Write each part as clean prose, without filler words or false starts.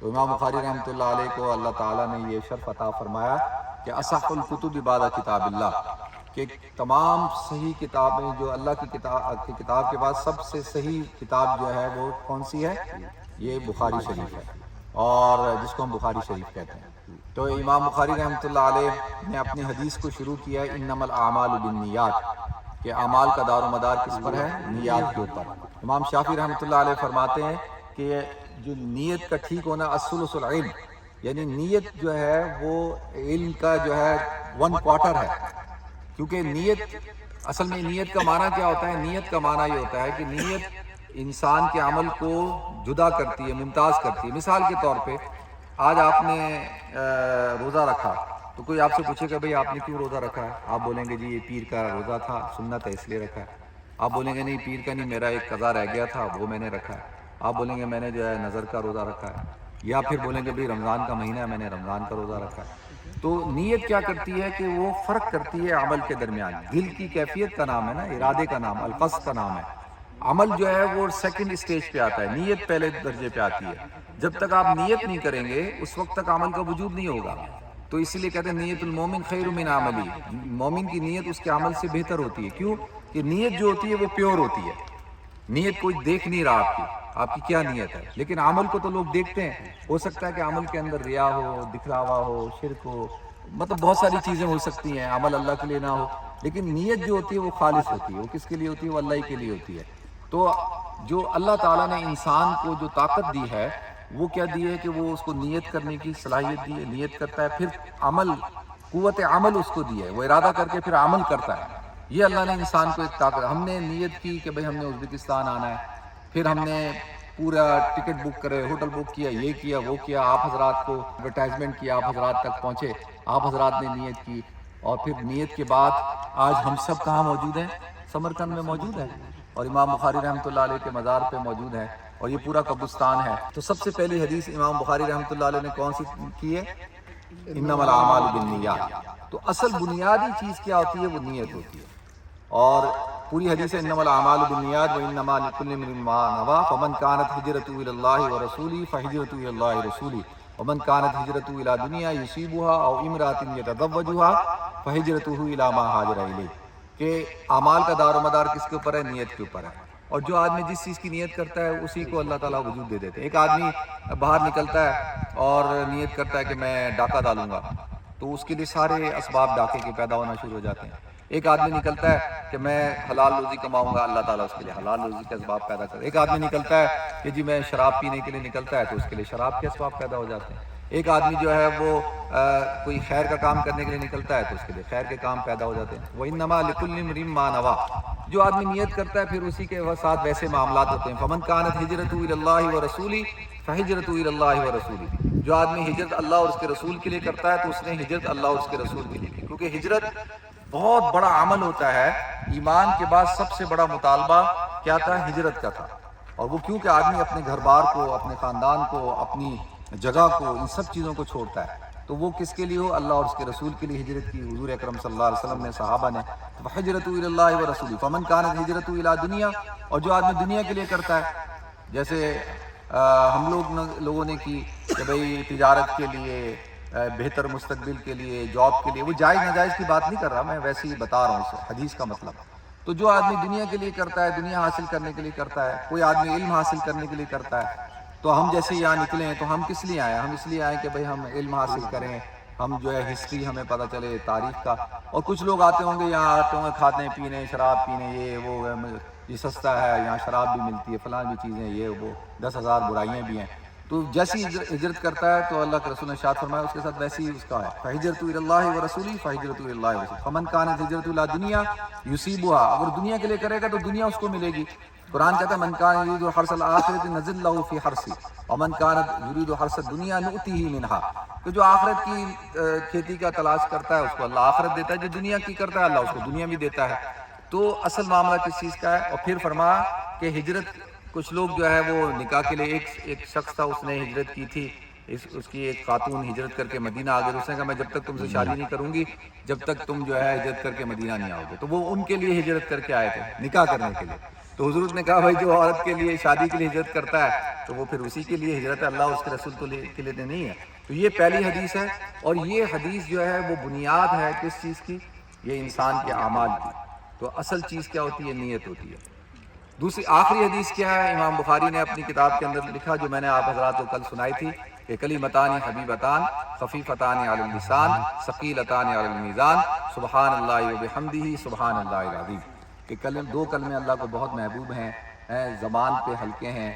تو امام بخاری رحمۃ اللہ علیہ کو اللہ تعالیٰ نے یہ شرف عطا فرمایا کہ اصح الکتب بعد کتاب اللہ، کہ تمام صحیح کتابیں جو اللہ کی کتاب کے بعد سب سے صحیح کتاب جو ہے وہ کون سی ہے؟ یہ بخاری شریف ہے، اور جس کو ہم بخاری شریف کہتے ہیں۔ تو امام بخاری رحمۃ اللہ علیہ نے اپنی حدیث کو شروع کیا ہے انما الاعمال بالنیات، کہ اعمال کا دار و مدار کس پر ہے؟ نیات کے اوپر۔ امام شافعی رحمۃ اللہ علیہ فرماتے ہیں کہ جو نیت کا ٹھیک ہونا الثلث العلم، یعنی نیت جو ہے وہ علم کا جو ہے 1/4 ہے، کیونکہ نیت اصل میں نیت کا معنی کیا ہوتا ہے؟ نیت کا معنی یہ ہوتا ہے کہ نیت انسان کے عمل کو جدا کرتی ہے، ممتاز کرتی ہے۔ مثال کے طور پہ آج آپ نے روزہ رکھا تو کوئی آپ سے پوچھے گا بھئی آپ نے کیوں روزہ رکھا ہے؟ آپ بولیں گے جی یہ پیر کا روزہ تھا، سنت ہے اس لیے رکھا ہے۔ آپ بولیں گے نہیں پیر کا نہیں، میرا ایک قضا رہ گیا تھا وہ میں نے رکھا ہے۔ آپ بولیں گے میں نے جو ہے نظر کا روزہ رکھا ہے، یا پھر بولیں گے بھئی رمضان کا مہینہ ہے میں نے رمضان کا روزہ رکھا ہے۔ تو نیت کیا کرتی ہے کہ وہ فرق کرتی ہے عمل کے درمیان۔ دل کی کیفیت کا نام ہے نا، ارادے کا نام، القصد کا نام ہے۔ عمل جو ہے وہ سیکنڈ اسٹیج پہ آتا ہے، نیت پہلے درجے پہ آتی ہے۔ جب تک آپ نیت نہیں کریں گے اس وقت تک عمل کا وجود نہیں ہوگا۔ تو اسی لیے کہتے ہیں نیت المومن خیر من عملی، مومن کی نیت اس کے عمل سے بہتر ہوتی ہے۔ کیوں؟ کہ نیت جو ہوتی ہے وہ پیور ہوتی ہے، نیت کوئی دیکھ نہیں رہا آپ کی کیا نیت ہے، لیکن عمل کو تو لوگ دیکھتے ہیں۔ ہو سکتا ہے کہ عمل کے اندر ریا ہو، دکھلاوا ہو، شرک ہو، مطلب بہت ساری چیزیں ہو سکتی ہیں، عمل اللہ کے لیے نہ ہو، لیکن نیت جو ہوتی ہے وہ خالص ہوتی ہے۔ وہ کس کے لیے ہوتی ہے؟ وہ اللہ ہی کے لیے ہوتی ہے۔ تو جو اللہ تعالیٰ نے انسان کو جو طاقت دی ہے وہ کیا دی ہے کہ وہ اس کو نیت کرنے کی صلاحیت دی ہے، نیت کرتا ہے، پھر عمل، قوت عمل اس کو دی ہے، وہ ارادہ کر کے پھر عمل کرتا ہے۔ یہ اللہ نے انسان کو ایک طاقت، ہم نے نیت کی کہ بھئی ہم نے ازبکستان آنا ہے، پھر ہم نے پورا ٹکٹ بک کرے، ہوٹل بک کیا، یہ کیا وہ کیا، آپ حضرات کو ایڈورٹائزمنٹ کیا، آپ حضرات تک پہنچے، آپ حضرات نے نیت کی، اور پھر نیت کے بعد آج ہم سب کہاں موجود ہیں؟ سمرقند میں موجود ہیں، اور امام بخاری رحمۃ اللہ علیہ کے مزار پہ موجود ہیں، اور یہ پورا قبرستان ہے۔ تو سب سے پہلی حدیث امام بخاری رحمۃ اللہ علیہ نے کون سی کی ہے؟ انما الاعمال بالنیات۔ تو اصل بنیادی چیز کیا ہوتی ہے؟ وہ نیت ہوتی ہے، اور پوری حدیث ہے انما الاعمال بالنیات وانما لکل امرئ ما نوى فمن كانت هجرته الى الله ورسوله فهجرته الى الله ورسوله ومن كانت هجرته الى دنيا يصيبها او امرأة يتزوجها فهجرته الى ما هاجر اليه، کہ اعمال کا دار و مدار کس کے اوپر ہے؟ نیت کے اوپر ہے، اور جو آدمی جس چیز کی نیت کرتا ہے اسی کو اللہ تعالیٰ وجود دے دیتے ہیں۔ ایک آدمی باہر نکلتا ہے اور نیت کرتا ہے کہ میں ڈاکہ ڈالوں گا، تو اس کے لیے سارے اسباب ڈاکے کے پیدا ہونا شروع ہو جاتے ہیں۔ ایک آدمی نکلتا ہے کہ میں حلال روزی کماؤں گا، اللہ تعالیٰ اس کے لیے حلال روزی کے اسباب پیدا کرتا ہے۔ ایک آدمی نکلتا ہے کہ جی میں شراب پینے کے لیے نکلتا ہے، تو اس کے لیے شراب کے اسباب پیدا ہو جاتے ہیں۔ ایک آدمی جو ہے وہ کوئی خیر کا کام کرنے کے لیے نکلتا ہے تو اس کے لیے خیر کے کام پیدا ہو جاتے ہیں۔ وَإِنَّمَا لِكُلِّ امْرِئٍ مَّا نَوَىٰ، جو آدمی نیت کرتا ہے پھر اسی کے ساتھ ویسے معاملات ہوتے ہیں۔ فَمَن كَانَتْ هِجْرَتُهُ إِلَى اللَّهِ وَرَسُولِهِ فَهِجْرَتُهُ إِلَى اللَّهِ وَرَسُولِهِ، جو آدمی ہجرت اللہ اور اس کے رسول کے لیے کرتا ہے تو اس نے ہجرت اللہ اور اس کے رسول کے لیے کی، کیونکہ ہجرت بہت بڑا عمل ہوتا ہے۔ ایمان کے بعد سب سے بڑا مطالبہ کیا تھا؟ ہجرت کا تھا، اور وہ کیوں کہ آدمی اپنے گھر بار کو، اپنے خاندان کو، اپنی جگہ کو، ان سب چیزوں کو چھوڑتا ہے، تو وہ کس کے لیے ہو؟ اللہ اور اس کے رسول کے لیے ہجرت کی۔ حضور اکرم صلی اللہ علیہ وسلم نے، صحابہ نے، فَهِجْرَتُهُ إِلَى اللَّهِ وَرَسُولِهِ فَمَنْ كَانَتْ هِجْرَتُهُ إِلَى دُنْيَا، اور جو آدمی دنیا کے لیے کرتا ہے، جیسے ہم لوگوں نے کی کہ بھئی تجارت کے لیے، بہتر مستقبل کے لیے، جاب کے لیے، وہ جائز ناجائز کی بات نہیں کر رہا میں، ویسے ہی بتا رہا ہوں اس حدیث کا مطلب۔ تو جو آدمی دنیا کے لیے کرتا ہے، دنیا حاصل کرنے کے لیے کرتا ہے، کوئی آدمی علم حاصل کرنے کے لیے کرتا ہے، تو ہم جیسے یہاں نکلے ہیں تو ہم کس لیے آئے ہیں؟ ہم اس لیے آئے کہ بھئی ہم علم حاصل کریں، ہم جو ہے ہسٹری ہمیں پتہ چلے، تاریخ کا۔ اور کچھ لوگ آتے ہوں گے یہاں، آتے ہوں گے کھانے پینے، شراب پینے، یہ سستا ہے، یہاں شراب بھی ملتی ہے، فلاں بھی چیزیں، یہ وہ 10,000 برائیاں بھی ہیں۔ تو جیسی ہجرت کرتا ہے تو اللہ کے رسول نے ارشاد فرمایا اس کے ساتھ ویسی ہی اس کا ہے، فَهِجْرَتُهُ إِلَى اللَّهِ وَرَسُولِهِ فَهِجْرَتُهُ إِلَى اللَّهِ وَرَسُولِهِ فَمَنْ كَانَتْ هِجْرَتُهُ إِلَى دُنْيَا يُصِيبُهَا، اگر دنیا کے لیے کرے گا تو دنیا اس کو ملے گی۔ قرآن کہتا ہے مَنْ كَانَ يُرِيدُ حَرْثَ الْآخِرَةِ نَزِدْ لَهُ فِي حَرْثِهِ وَمَنْ كَانَ يُرِيدُ حَرْثَ الدُّنْيَا نُؤْتِهِ مِنْهَا، کہ جو آخرت کی کھیتی کا تلاش کرتا ہے اس کو اللہ آخرت دیتا ہے، جو دنیا کی کرتا ہے اللہ اس کو دنیا بھی دیتا ہے۔ تو اصل معاملہ کس چیز کا ہے؟ اور پھر فرمایا کہ ہجرت، کچھ لوگ جو ہے وہ نکاح کے لیے، ایک شخص تھا اس نے ہجرت کی تھی، اس کی ایک خاتون ہجرت کر کے مدینہ آ گئی، اس نے کہا میں جب تک تم سے شادی نہیں کروں گی جب تک تم جو ہے ہجرت کر کے مدینہ نہیں آؤ گے، تو وہ ان کے لیے ہجرت کر کے آئے تھے نکاح کرنے کے لیے۔ تو حضور نے کہا بھائی جو عورت کے لیے شادی کے لیے ہجرت کرتا ہے تو وہ پھر اسی کے لیے ہجرت ہے، اللہ اس کے رسول کے لیے نہیں ہے۔ تو یہ پہلی حدیث ہے، اور یہ حدیث جو ہے وہ بنیاد ہے کس چیز کی؟ یہ انسان کے اعمال کی۔ تو اصل چیز کیا ہوتی ہے؟ نیت ہوتی ہے۔ دوسری آخری حدیث کیا ہے؟ امام بخاری نے اپنی کتاب کے اندر لکھا، جو میں نے آپ حضرات کو کل سنائی تھی، کہ کلمتان حبیبتان خفیفتان علی اللسان ثقیلتان علی المیزان سبحان اللہ وبحمدہ سبحان اللہ العظیم، کہ دو کلمے اللہ کو بہت محبوب ہیں، زبان پہ ہلکے ہیں،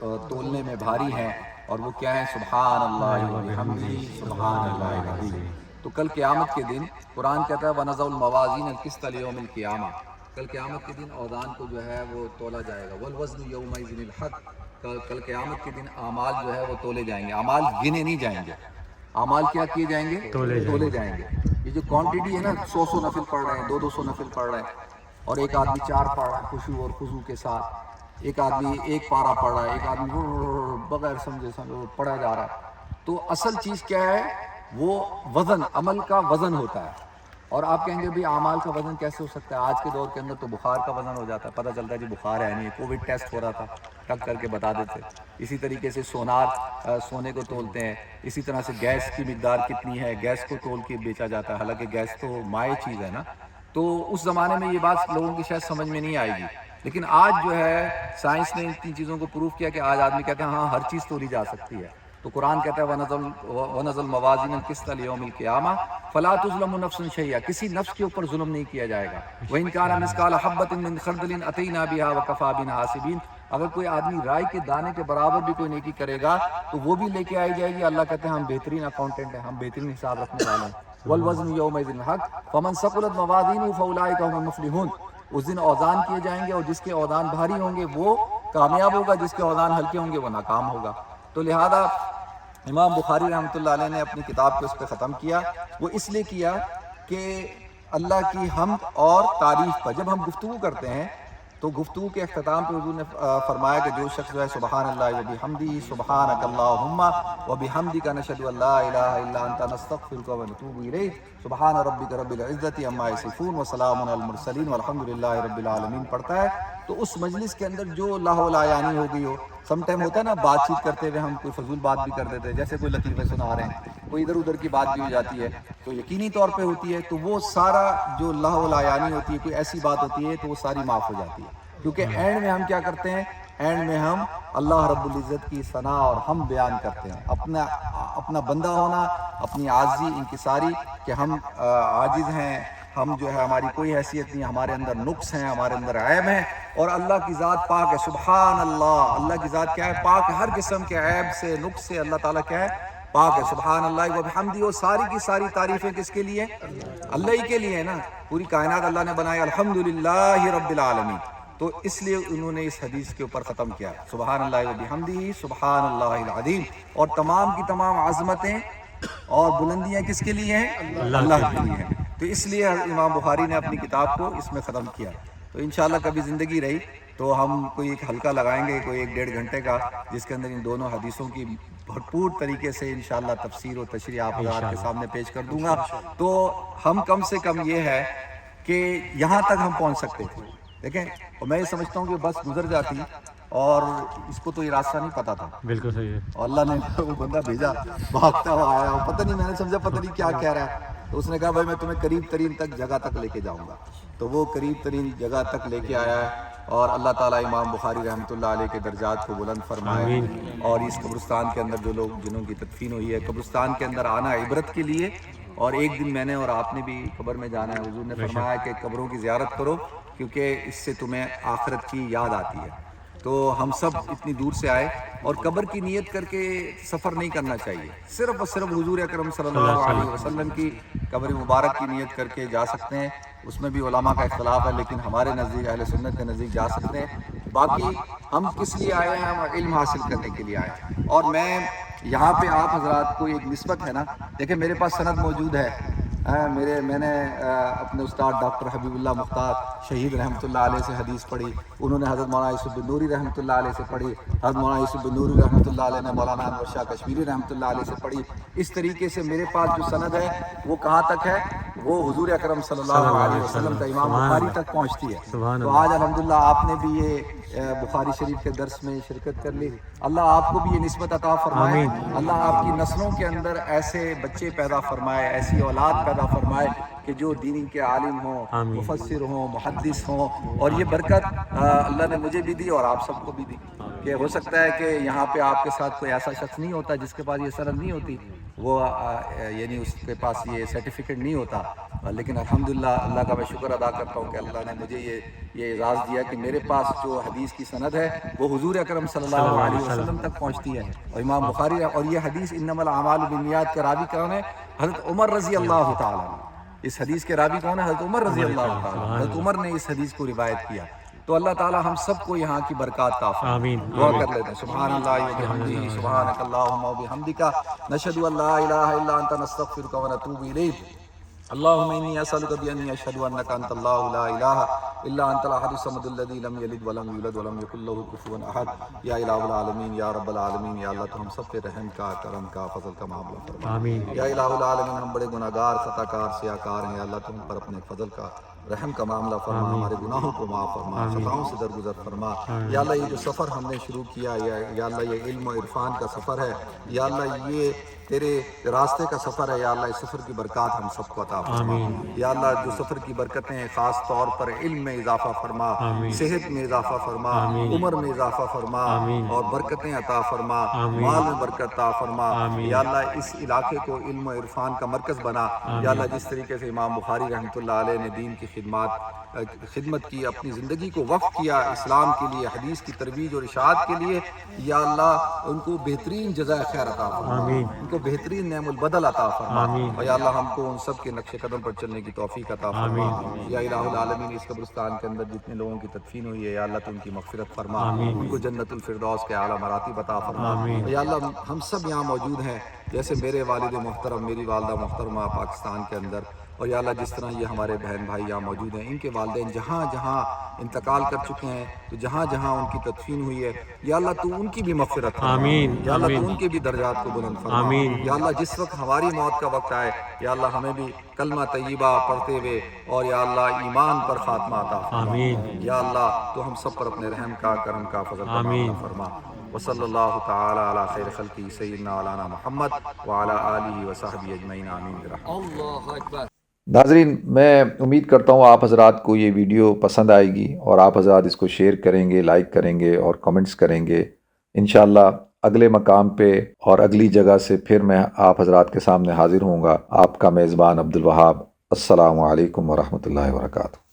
تولنے میں بھاری ہیں، اور وہ کیا ہیں؟ سبحان اللہ وبحمدہ سبحان اللہ العظیم۔ تو کل قیامت کے دن قرآن کہتا ہے وَنَضَعُ الْمَوَازِينَ الْقِسْطَ لِيَوْمِ الْقِيَامَةِ، کل قیامت کے دن اوزان کو جو ہے وہ تولا جائے گا، وَالْوَزْنُ يَوْمَئِذٍ الْحَقُّ، کل قیامت کے دن اعمال جو ہے وہ تولے جائیں گے، اعمال گنے نہیں جائیں گے، اعمال کیا کیے جائیں گے؟ تولے جائیں گے۔ یہ جو کوانٹٹی ہے نا، 100 نفل پڑھ رہے ہیں، 200 نفل پڑھ رہے ہیں، اور ایک آدمی 4 پڑھ رہا ہے خشوع اور خضوع کے ساتھ، ایک آدمی 1 پارہ پڑھ رہا ہے، ایک آدمی بغیر سمجھے پڑھا جا رہا ہے۔ تو اصل چیز کیا ہے؟ وہ وزن، عمل کا وزن ہوتا ہے۔ اور آپ کہیں گے بھی اعمال کا وزن کیسے ہو سکتا ہے؟ آج کے دور کے اندر تو بخار کا وزن ہو جاتا ہے، پتہ چلتا ہے جی بخار ہے نہیں، کووڈ ٹیسٹ ہو رہا تھا، ٹک کر کے بتا دیتے۔ اسی طریقے سے سونے کو تولتے ہیں، اسی طرح سے گیس کی مقدار کتنی ہے، گیس کو تول کے بیچا جاتا ہے، حالانکہ گیس تو مائع چیز ہے نا۔ تو اس زمانے میں یہ بات لوگوں کی شاید سمجھ میں نہیں آئے گی، لیکن آج جو ہے سائنس نے ان چیزوں کو پروف کیا کہ آج آدمی کہتے ہیں ہاں ہر چیز تولی جا سکتی ہے۔ تو قرآن کہتا ہے وَنَضَعُ الْمَوَازِينَ الْقِسْطَ لِيَوْمِ الْقِيَامَةِ فَلَا تُظْلَمُ نَفْسٌ شَيْئًا، کسی نفس کے اوپر ظلم نہیں کیا جائے گا۔ وَإِنْ كَانَ مِثْقَالَ حَبَّةٍ مِّنْ خَرْدَلٍ أَتَيْنَا بِهَا وَكَفَىٰ بِنَا حَاسِبِينَ، اگر کوئی آدمی رائے کے دانے کے برابر بھی کوئی نیکی کرے گا تو وہ بھی لے کے آئی جائے گی۔ اللہ کہتے ہیں ہم بہترین اکاؤنٹنٹ ہیں، ہم بہترین حساب رکھنے والے ہیں۔ وَالْوَزْنُ يَوْمَئِذٍ الْحَقُّ فَمَنْ ثَقُلَتْ مَوَازِينُهُ فَأُولَٰئِكَ هُمُ الْمُفْلِحُونَ، اس دن اوزان کیے جائیں گے، اور جس کے اوزان بھاری ہوں گے وہ کامیاب ہوگا، جس کے اوزان ہلکے ہوں گے وہ ناکام ہوگا۔ تو لہذا امام بخاری رحمۃ اللہ علیہ نے اپنی کتاب کو اس پہ ختم کیا، وہ اس لیے کیا کہ اللہ کی حمد اور تعریف پر جب ہم گفتگو کرتے ہیں تو گفتگو کے اختتام پہ حضور نے فرمایا کہ جو شخص جو ہے سبحان اللہ وبحمدہ سبحانک اللہم وبحمدک نشہد ان لا الہ الا انت نستغفرک ونتوب الیک سبحان ربک رب العزت عما یصفون وسلام علی المرسلین والحمد للہ رب العالمین پڑھتا ہے، تو اس مجلس کے اندر جو لاہو لا یعنی ہو گئی ہو، سم ٹائم ہوتا ہے نا بات چیت کرتے ہوئے ہم کوئی فضول بات بھی کر دیتے ہیں، جیسے کوئی لطیفے سنا رہے ہیں، کوئی ادھر ادھر کی بات بھی ہو جاتی ہے تو یقینی طور پہ ہوتی ہے، تو وہ سارا جو لاہو لا یعنی ہوتی ہے، کوئی ایسی بات ہوتی ہے تو وہ ساری معاف ہو جاتی ہے، کیونکہ اینڈ میں ہم کیا کرتے ہیں؟ اینڈ میں ہم اللہ رب العزت کی ثنا اور ہم بیان کرتے ہیں، اپنا بندہ ہونا، اپنی عاجزی انکساری کہ ہم عاجز ہیں، ہم جو ہے ہماری کوئی حیثیت نہیں، ہمارے اندر نقص ہیں، ہمارے اندر عیب ہیں، اور اللہ کی ذات پاک ہے، سبحان اللہ، اللہ کی ذات کیا ہے؟ پاک ہے، ہر قسم کے عیب سے، نقص سے اللہ تعالیٰ کیا ہے؟ پاک ہے، سبحان اللہ وبحمدہ، اور ساری کی ساری تعریفیں کس کے لیے؟ اللہ ہی کے لیے ہے نا، پوری کائنات اللہ نے بنائی، الحمدللہ رب العالمین۔ تو اس لیے انہوں نے اس حدیث کے اوپر ختم کیا، سبحان اللہ وبحمدہ سبحان اللہ العظیم، اور تمام کی تمام عظمتیں اور بلندیاں کس کے لیے ہیں؟ اللہ کے لیے ہیں۔ تو اس لیے امام بخاری نے اپنی کتاب کو اس میں ختم کیا۔ تو انشاءاللہ کبھی زندگی رہی تو ہم کوئی ایک حلقہ لگائیں گے، کوئی 1-1.5 گھنٹے کا، جس کے اندر ان دونوں حدیثوں کی بھرپور طریقے سے انشاءاللہ تفسیر و تشریح آپ حضرات کے سامنے پیش کر دوں گا۔ تو ہم کم سے کم یہ ہے کہ یہاں تک ہم پہنچ سکتے تھے، دیکھیں، اور میں یہ سمجھتا ہوں کہ بس گزر جاتی اور اس کو تو یہ راستہ نہیں پتا تھا، بالکل صحیح ہے، اور اللہ نے وہ بندہ بھیجا، بھاگتا ہوا آیا، پتہ نہیں، میں نے سمجھا پتہ نہیں کیا کہہ رہا ہے، تو اس نے کہا بھائی میں تمہیں قریب ترین جگہ تک لے کے جاؤں گا، تو وہ قریب ترین جگہ تک لے کے آیا ہے، اور اللہ تعالیٰ امام بخاری رحمۃ اللہ علیہ کے درجات کو بلند فرمائے، اور اس قبرستان کے اندر جو لوگ جنہوں کی تدفین ہوئی ہے، قبرستان کے اندر آنا عبرت کے لیے، اور ایک دن میں نے اور آپ نے بھی قبر میں جانا ہے، حضور نے فرمایا کہ قبروں کی زیارت کرو کیونکہ اس سے تمہیں آخرت کی یاد آتی ہے۔ تو ہم سب اتنی دور سے آئے، اور قبر کی نیت کر کے سفر نہیں کرنا چاہیے، صرف اور صرف حضور اکرم صلی اللہ علیہ وسلم کی قبر مبارک کی نیت کر کے جا سکتے ہیں، اس میں بھی علماء کا اختلاف ہے، لیکن ہمارے نزدیک اہل سنت کے نزدیک جا سکتے ہیں۔ باقی ہم کس لیے آئے ہیں؟ ہم علم حاصل کرنے کے لیے آئے ہیں، اور میں یہاں پہ آپ حضرات کو ایک نسبت ہے نا، دیکھیں میرے پاس سند موجود ہے، میں نے اپنے استاد ڈاکٹر حبیب اللہ مختار شہید رحمۃ اللہ علیہ سے حدیث پڑھی، انہوں نے حضرت مولانا یوسف بن نوری رحمۃ اللہ علیہ سے پڑھی، حضرت مولانا یوسف بن نوری رحمۃ اللہ علیہ نے مولانا انور شاہ کشمیری رحمۃ اللہ علیہ سے پڑھی، اس طریقے سے میرے پاس جو سند ہے وہ کہاں تک ہے؟ وہ حضور اکرم صلی اللہ علیہ وسلم کا امام بخاری تک پہنچتی ہے. تو آج الحمدللہ آپ نے بھی یہ بخاری شریف کے درس میں شرکت کر لی. اللہ آپ کو بھی یہ نسبت عطا فرمائے. اللہ آپ کی نسلوں کے اندر ایسے بچے پیدا فرمائے، ایسی اولاد پیدا فرمائے کہ جو دین کے عالم ہوں، مفسر ہوں، محدث ہوں. اور یہ برکت اللہ نے مجھے بھی دی اور آپ سب کو بھی دی کہ ہو سکتا ہے کہ یہاں پہ آپ کے ساتھ کوئی ایسا شخص نہیں ہوتا جس کے پاس یہ سند نہیں ہوتی، وہ یعنی اس کے پاس یہ سرٹیفکیٹ نہیں ہوتا. لیکن الحمدللہ اللہ کا میں شکر ادا کرتا ہوں کہ اللہ نے مجھے یہ اعزاز دیا کہ میرے پاس جو حدیث کی سند ہے وہ حضور اکرم صلی اللہ علیہ وسلم تک پہنچتی ہے. اور امام بخاری اور یہ حدیث انما الاعمال بالنیات کے راوی کون ہے؟ حضرت عمر رضی اللہ تعالیٰ. اس حدیث کے راوی کون ہے؟ حضرت عمر رضی اللہ تعالیٰ. حضرت عمر نے اس حدیث کو روایت کیا. تو اللہ تعالیٰ ہم سب کو یہاں کی برکات عطا فرمائے. دعا کر لیتے ہیں. سبحان اللہ و بحمدہ، سبحانک اللہم و بحمدک، نشہد ان لا الہ الا انت، نستغفرک و نتوب الیک. اللہم انی اسألک بانی اشہد انک انت اللہ لا الہ الا انت الاحد الصمد الذی لم یلد ولم یولد ولم یکن لہ کفوا احد. یا الہ العالمین، یا رب العالمین، یا اللہ تو ہم سب پہ رحم کا، کرم کا، فضل کا معاملہ فرما. یا الہ العالمین، ہم بڑے گناہ گار، خطا کار، سیاہ کار ہیں. یا اللہ تو ہم پر اپنے فضل کا، رحم کا معاملہ فرما. ہمارے گناہوں کو معاف فرما، خطاؤں سے درگزر فرما. یا اللہ یہ جو سفر ہم نے شروع کیا، یا اللہ یہ علم و عرفان کا سفر ہے، یا اللہ یہ تیرے راستے کا سفر ہے. یا اللہ اس سفر کی برکات ہم سب کو عطا فرما. یا اللہ جو سفر کی برکتیں خاص طور پر علم میں اضافہ فرما، صحت میں اضافہ فرما، عمر میں اضافہ فرما، اور برکتیں عطا فرما، مال میں برکت عطا فرما. یا اللہ اس علاقے کو علم و عرفان کا مرکز بنا. یا اللہ جس طریقے سے امام بخاری رحمۃ اللہ علیہ نے دین کی خدمت کی، اپنی زندگی کو وقف کیا اسلام کے لیے، حدیث کی ترویج اور اشاعت کے لیے، یا اللہ ان کو بہترین جزائے خیر عطا فرما، ان کو بہترین نعم البدل عطا فرما. اور یا اللہ ہم کو ان سب کے نقش قدم پر چلنے کی توفیق عطا فرما. یا الہ العالمین اس قبرستان کے اندر جتنے لوگوں کی تدفین ہوئی ہے، یا اللہ تو ان کی مغفرت فرما، ان کو جنت الفردوس کے اعلیٰ مراتب عطا فرما. یا اللہ ہم سب یہاں موجود ہیں، جیسے میرے والد محترم، میری والدہ محترمہ پاکستان کے اندر، اور یا اللہ جس طرح یہ ہمارے بہن بھائی یہاں موجود ہیں، ان کے والدین جہاں جہاں انتقال کر چکے ہیں، تو جہاں جہاں ان کی تدفین ہوئی ہے، یا اللہ تو ان کی بھی مغفرت فرما. یا اللہ تو ان کے بھی درجات کو بلند فرما. یا اللہ جس وقت ہماری موت کا وقت آئے، یا اللہ ہمیں بھی کلمہ طیبہ پڑھتے ہوئے اور یا اللہ ایمان پر خاتمہ عطا فرما. یا اللہ تو ہم سب پر اپنے رحم کا، کرم کا، فضل کا معاملہ فرما. وصلی اللہ تعالی علی خیر خلقہ سیدنا مولانا محمد وعلی آلہ وصحبہ اجمعین، آمین برحمتہ. اللہ اکبر. ناظرین، میں امید کرتا ہوں آپ حضرات کو یہ ویڈیو پسند آئے گی اور آپ حضرات اس کو شیئر کریں گے، لائک کریں گے اور کمنٹس کریں گے. انشاءاللہ اگلے مقام پہ اور اگلی جگہ سے پھر میں آپ حضرات کے سامنے حاضر ہوں گا. آپ کا میزبان عبدالوہاب. السلام علیکم ورحمۃ اللہ وبرکاتہ.